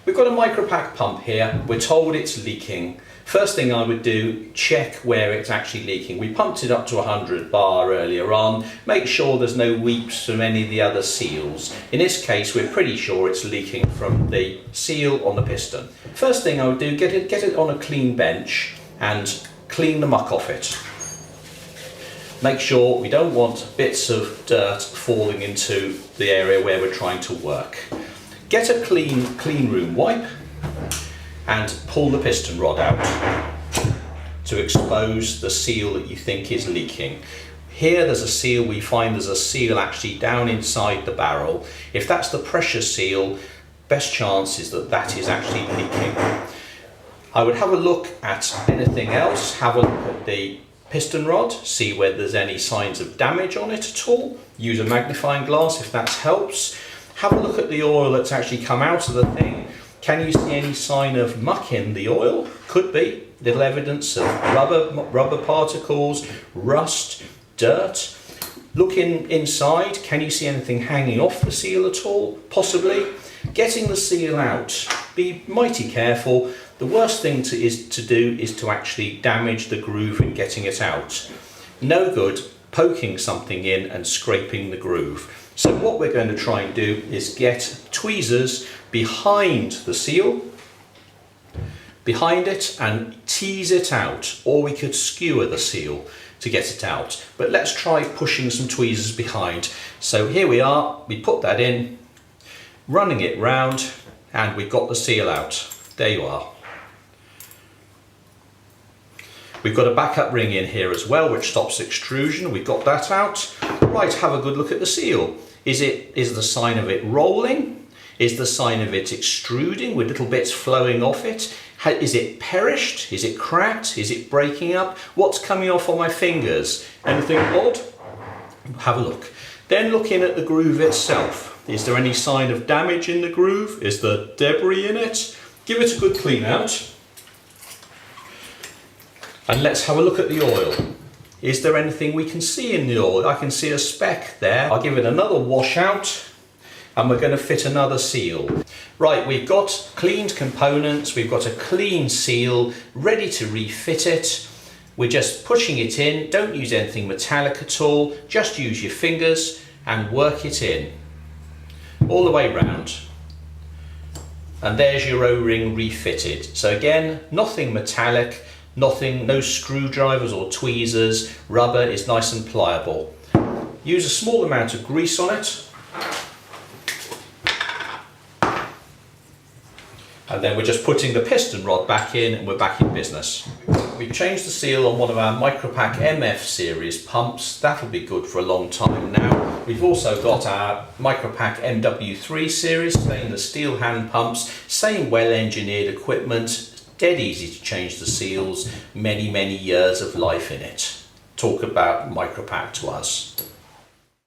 We've got a Micropac pump here. We're told it's leaking. First thing I would do, check where it's actually leaking. We pumped it up to 100 bar earlier on. Make sure there's no weeps from any of the other seals. In this case, we're pretty sure it's leaking from the seal on the piston. First thing I would do, get it on a clean bench and clean the muck off it. Make sure we don't want bits of dirt falling into the area where we're trying to work. Get a clean room wipe and pull the piston rod out to expose the seal that you think is leaking. Here there's a seal, we find there's a seal actually down inside the barrel. If that's the pressure seal, best chance is that that is actually leaking. I would have a look at anything else, have a look at the piston rod, see whether there's any signs of damage on it at all. Use a magnifying glass if that helps. Have a look at the oil that's actually come out of the thing. Can you see any sign of muck in the oil? Could be. Little evidence of rubber particles, rust, dirt. Look inside. Can you see anything hanging off the seal at all? Possibly. Getting the seal out. Be mighty careful. The worst thing to do is to actually damage the groove in getting it out. No good poking something in and scraping the groove. So what we're going to try and do is get tweezers behind the seal, behind it, and tease it out, or we could skewer the seal to get it out. But let's try pushing some tweezers behind. So here we are, we put that in, running it round, and we've got the seal out. There you are. We've got a backup ring in here as well, which stops extrusion. We've got that out. Right, have a good look at the seal. Is the sign of it rolling? Is the sign of it extruding with little bits flowing off it? Is it perished? Is it cracked? Is it breaking up? What's coming off on my fingers? Anything odd? Have a look. Then looking at the groove itself. Is there any sign of damage in the groove? Is there debris in it? Give it a good clean out. And let's have a look at the oil. Is there anything we can see in the oil? I can see a speck there. I'll give it another wash out and we're going to fit another seal. Right, we've got cleaned components, we've got a clean seal, ready to refit it. We're just pushing it in. Don't use anything metallic at all. Just use your fingers and work it in. All the way round. And there's your O-ring refitted. So again, nothing metallic. Nothing, no screwdrivers or tweezers, rubber is nice and pliable. Use a small amount of grease on it. And then we're just putting the piston rod back in and we're back in business. We've changed the seal on one of our Micropac MF series pumps. That'll be good for a long time now. We've also got our Micropac MW3 series, stainless steel hand pumps, same well-engineered equipment. Dead easy to change the seals, many years of life in it. Talk about Micropac to us.